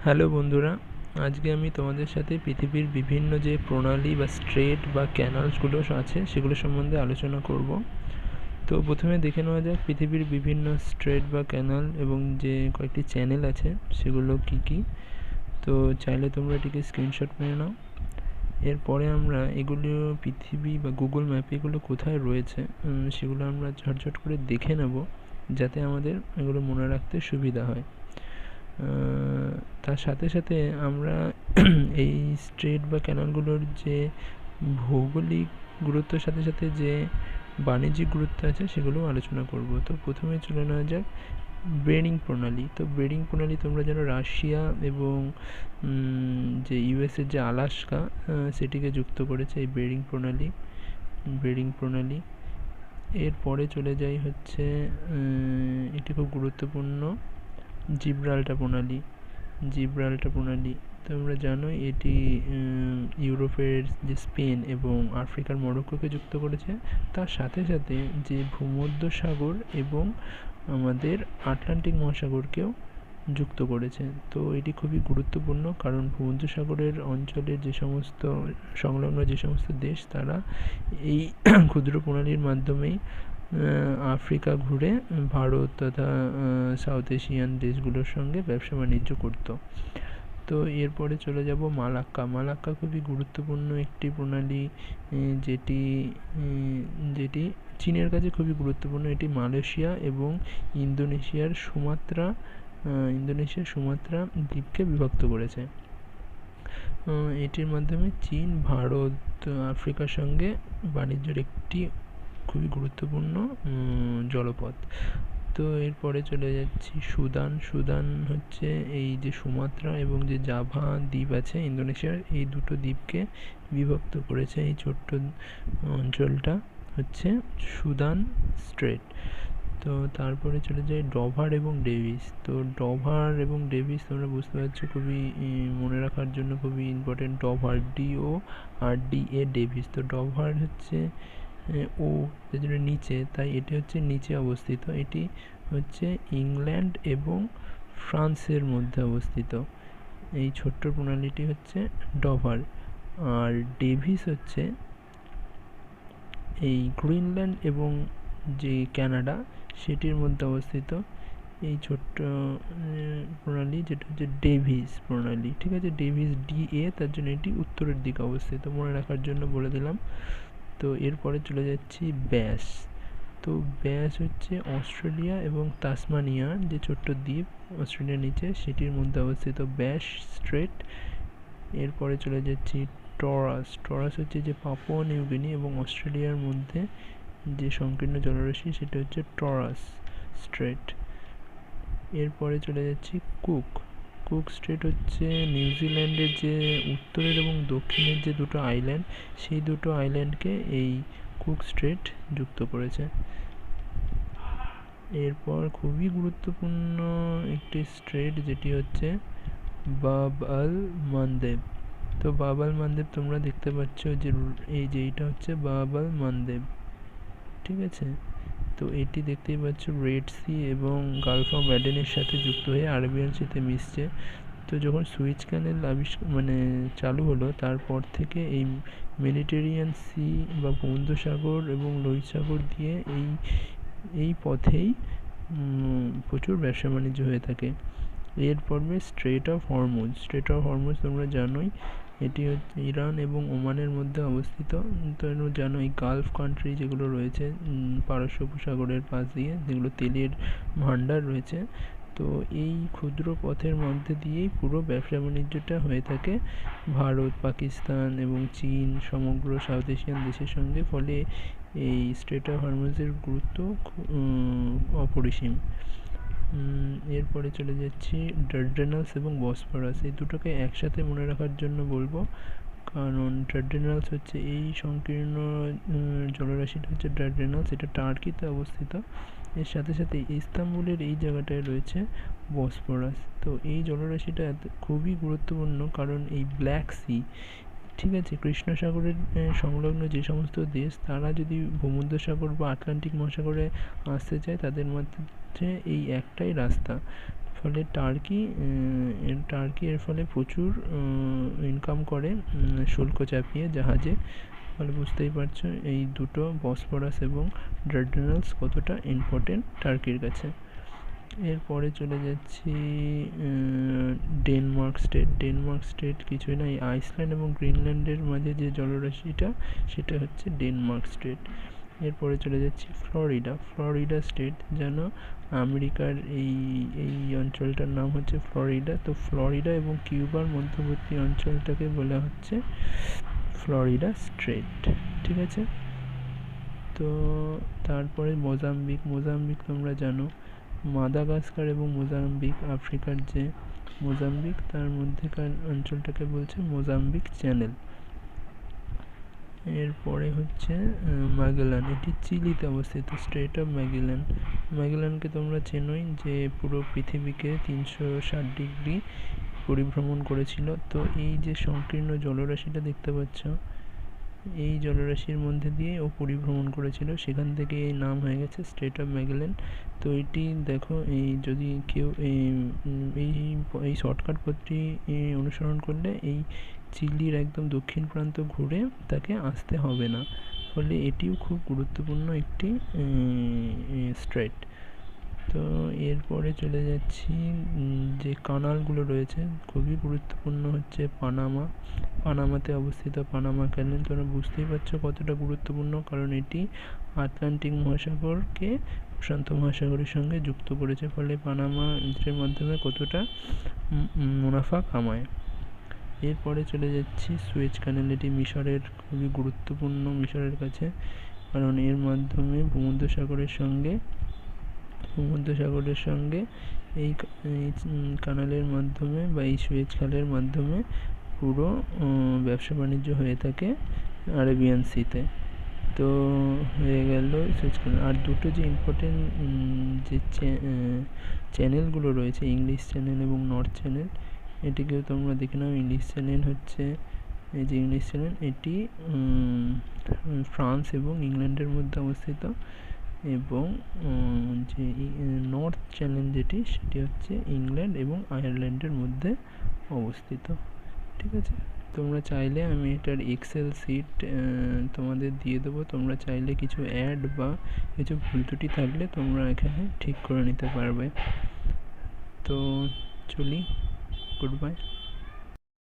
Hello বন্ধুরা, আজকে আমি তোমাদের সাথে পৃথিবীর বিভিন্ন যে প্রণালী বা স্ট্রেট বা ক্যানালসগুলো আছে সেগুলো সম্বন্ধে আলোচনা করব। তো প্রথমে দেখে নেওয়া যাক পৃথিবীর বিভিন্ন স্ট্রেট বা ক্যানাল এবং যে কয়েকটি চ্যানেল আছে সেগুলো কি কি। তো চাইলে তোমরা এটিকে স্ক্রিনশট মেরে নাও। এরপরে আমরা এগুলো পৃথিবী বা গুগল ম্যাপে এগুলো কোথায় রয়েছে সেগুলো আমরা ঝটঝট করে দেখে নেব, যাতে আমাদের এগুলো মনে রাখতে সুবিধা হয়। তার সাথে সাথে আমরা এই স্ট্রেট বা ক্যানালগুলোর যে ভৌগোলিক গুরুত্বের সাথে সাথে যে বাণিজ্যিক গুরুত্ব আছে সেগুলোও আলোচনা করব। তো প্রথমে চলে নেওয়া যাক বেরিং প্রণালী। তো বেরিং প্রণালী তোমরা জানো রাশিয়া এবং যে ইউএসের যে আলাস্কা সেটিকে যুক্ত করেছে এই বেরিং প্রণালী। এরপরে চলে যাই হচ্ছে এটি খুব গুরুত্বপূর্ণ জিব্রাল্টার প্রণালী। তোমরা জানো এটি ইউরোপের যে স্পেন এবং আফ্রিকার মরক্কোকে যুক্ত করেছে, তার সাথে সাথে যে ভূমধ্যসাগর এবং আমাদের আটলান্টিক মহাসাগরকেও যুক্ত করেছে। তো এটি খুবই গুরুত্বপূর্ণ, কারণ ভূমধ্যসাগরের অঞ্চলের যে সমস্ত সংলগ্ন যে সমস্ত দেশ তারা এই ক্ষুদ্র প্রণালীর মাধ্যমেই আফ্রিকা ঘুরে ভারত তথা সাউথ এশিয়ান দেশগুলোর সঙ্গে ব্যবসা বাণিজ্য করত। তো এরপরে চলে যাব মালাক্কা খুবই গুরুত্বপূর্ণ একটি প্রণালী, যেটি চীনের কাছে খুবই গুরুত্বপূর্ণ। এটি মালয়েশিয়া এবং ইন্দোনেশিয়ার সুমাত্রা দ্বীপকে বিভক্ত করেছে। এটির মাধ্যমে চীন ভারত আফ্রিকার সঙ্গে বাণিজ্যের একটি খুবই গুরুত্বপূর্ণ জলপথ। তো এরপরে চলে যাচ্ছি সুদান হচ্ছে এই যে সুমাত্রা এবং যে জাভা দ্বীপ আছে ইন্দোনেশিয়ার, এই দুটো দ্বীপকে বিভক্ত করেছে এই ছোট্ট অঞ্চলটা হচ্ছে সুদান স্ট্রেট। তো তারপরে চলে যায় ডভার এবং ডেভিস। তো ডভার এবং ডেভিস তোমরা বুঝতে পারছো খুবই মনে রাখার জন্য খুবই ইম্পর্টেন্ট। ডভার DORDA Davies. তো ডভার হচ্ছে ও যেটা নিচে, তাই এটি হচ্ছে নিচে অবস্থিত। এটি হচ্ছে ইংল্যান্ড এবং ফ্রান্সের মধ্যে অবস্থিত। এই ছোট্ট প্রণালীটি হচ্ছে ডভার। আর ডেভিস হচ্ছে এই গ্রিনল্যান্ড এবং যে কানাডা সেটির মধ্যে অবস্থিত এই ছোট্ট প্রণালী, যেটা হচ্ছে ডেভিস প্রণালী। ঠিক আছে, ডেভিস DA, তার জন্য এটি উত্তরের দিকে অবস্থিত, মনে রাখার জন্য বলে দিলাম। তো এরপরে চলে যাচ্ছি ব্যাস। তো ব্যাস হচ্ছে অস্ট্রেলিয়া এবং তাসমানিয়ার যে ছোট্ট দ্বীপ অস্ট্রেলিয়ার নিচে সেটির মধ্যে অবস্থিত ব্যাস স্ট্রেট। এরপরে চলে যাচ্ছি টরাস হচ্ছে যে পাপুয়া নিউগিনি এবং অস্ট্রেলিয়ার মধ্যে যে সংকীর্ণ জলরাশি সেটা হচ্ছে টরাস স্ট্রেট। এরপরে চলে যাচ্ছি কুক স্ট্রেট হচ্ছে নিউজিল্যান্ডের যে উত্তরের এবং দক্ষিণের যে দুটো আইল্যান্ড, সেই দুটো আইল্যান্ডকে এই কুক স্ট্রেট যুক্ত করেছে। এরপর খুবই গুরুত্বপূর্ণ একটি স্ট্রেট যেটি হচ্ছে বাব আল মানদেব। তো বাব আল মানদেব তোমরা দেখতে পাচ্ছ যে এইটা হচ্ছে বাব আল মানদেব। ঠিক আছে, তো এটি দেখতেই পাচ্ছ রেড সি এবং গালফ অফ অ্যাডেনের সাথে যুক্ত হয়ে আরবিয়ান সিতে মিশছে। তো যখন সুইচ ক্যানেল চালু হলো, তারপর থেকে এই মেডিটেরিয়ান সি বা ভূমধ্যসাগর এবং লোহিত সাগর দিয়ে এই পথেই প্রচুর ব্যবসা বাণিজ্য হয়ে থাকে। এর পর্বে স্ট্রেট অফ হরমুজ তোমরা জানোই, এটি হচ্ছে ইরান এবং ওমানের মধ্যে অবস্থিত। তোমরা জানো এই গালফ কান্ট্রি যেগুলো রয়েছে পারস্য উপসাগরের পাশ দিয়ে, যেগুলো তেলের ভাণ্ডার রয়েছে, তো এই ক্ষুদ্র পথের মধ্যে দিয়েই পুরো ব্যবসা বাণিজ্যটা হয়ে থাকে ভারত, পাকিস্তান এবং চীন সমগ্র সাউথ এশিয়ান দেশের সঙ্গে। ফলে এই স্ট্রেট অফ হরমুজের গুরুত্ব অপরিসীম। এরপরে চলে যাচ্ছি ডারডেনালস এবং বসফরাস। এই দুটোকে একসাথে মনে রাখার জন্য বলবো, কারণ ডারডেনালস হচ্ছে এই সংকীর্ণ জলরাশিটা হচ্ছে ডারডেনালস, এটা টার্কিতে অবস্থিত। এর সাথে সাথে ইস্তাম্বুলের এই জায়গাটায় রয়েছে বসফরাস। তো এই জলরাশিটা খুবই গুরুত্বপূর্ণ, কারণ এই ব্ল্যাক সি, ঠিক আছে, কৃষ্ণ সাগরের সংলগ্ন যে সমস্ত দেশ তারা যদি ভূমধ্যসাগর বা আটলান্টিক মহাসাগরে আসতে চায়, তাদের মধ্যে এই একটাই রাস্তা, ফলে টার্কি এর ফলে প্রচুর ইনকাম করে শুল্ক চাপিয়ে জাহাজে। ফলে বুঝতেই পারছো এই দুটো বসফরাস এবং ডার্ডানালস কতটা ইম্পর্টেন্ট টার্কির কাছে। এরপরে চলে যাচ্ছি ডেনমার্ক স্টেট কিছুই না, এই আইসল্যান্ড এবং গ্রিনল্যান্ডের মাঝে যে জলরাশিটা সেটা হচ্ছে ডেনমার্ক স্টেট। এরপরে চলে যাচ্ছি ফ্লোরিডা স্টেট, যেন আমেরিকার এই অঞ্চলটার নাম হচ্ছে ফ্লোরিডা। তো ফ্লোরিডা এবং কিউবার মধ্যবর্তী অঞ্চলটাকে বলা হচ্ছে ফ্লোরিডা স্ট্রেট, ঠিক আছে। তো তারপরে মোজাম্বিক তোমরা জানো, মাদাগাস্কার এবং মোজাম্বিক, আফ্রিকার যে মোজাম্বিক তার মধ্যেকার অঞ্চলটাকে বলছে মোজাম্বিক চ্যানেল। এরপরে হচ্ছে ম্যাগেলান, এটি চিলিতে অবস্থিত, স্ট্রেট অফ ম্যাগেলানকে তোমরা চেনোই, যে পুরো পৃথিবীকে 360 ডিগ্রি পরিভ্রমণ করেছিল। তো এই যে সংকীর্ণ জলরাশিটা দেখতে পাচ্ছ, এই জলরাশির মধ্যে দিয়ে ও পরিভ্রমণ করেছিল, সেখান থেকে এই নাম হয়ে গেছে স্ট্রেট অফ ম্যাগেলান। তো এটি দেখো, এই যদি কেউ এই শর্টকাট পথটি অনুসরণ করলে এই চিলির একদম দক্ষিণ প্রান্ত ঘুরে তাকে আসতে হবে না, ফলে এটিও খুব গুরুত্বপূর্ণ একটি স্ট্রেট। তো এরপরে চলে যাচ্ছি যে কানালগুলো রয়েছে, খুবই গুরুত্বপূর্ণ হচ্ছে পানামাতে অবস্থিত পানামা ক্যানেল। তোমরা বুঝতেই পারছো কতটা গুরুত্বপূর্ণ, কারণ এটি আটলান্টিক মহাসাগরকে প্রশান্ত মহাসাগরের সঙ্গে যুক্ত করেছে, ফলে পানামা এর মাধ্যমে কতটা মুনাফা কামায়। এরপরে চলে যাচ্ছি সুয়েজ ক্যানেল, এটি মিশরের খুবই গুরুত্বপূর্ণ মিশরের কাছে, কারণ এর মাধ্যমে ভূমধ্যসাগরের সঙ্গে এই কানালের মাধ্যমে বা এই সুয়েজ খালের মাধ্যমে পুরো ব্যবসা বাণিজ্য হয়ে থাকে আরবিয়ান সিতে। তো হয়ে গেল সুয়েজ ক্যানেল। আর দুটো যে ইম্পর্টেন্ট যে চ্যানেলগুলো রয়েছে, ইংলিশ চ্যানেল এবং নর্থ চ্যানেল, এটিকেও তোমরা দেখে নাও। ইংলিশ চ্যানেল হচ্ছে এই যে ইংলিশ চ্যানেল, এটি ফ্রান্স এবং ইংল্যান্ডের মধ্যে অবস্থিত, এবং যে নর্থ চ্যানেল যেটি সেটি হচ্ছে ইংল্যান্ড এবং আয়ারল্যান্ডের মধ্যে অবস্থিত, ঠিক আছে। তোমরা চাইলে আমি এটার এক্সেল শিট তোমাদের দিয়ে দেবো, তোমরা চাইলে কিছু অ্যাড বা কিছু ভুল ত্রুটি থাকলে তোমরা এখানে ঠিক করে নিতে পারবে। তো চলি, গুড বাই।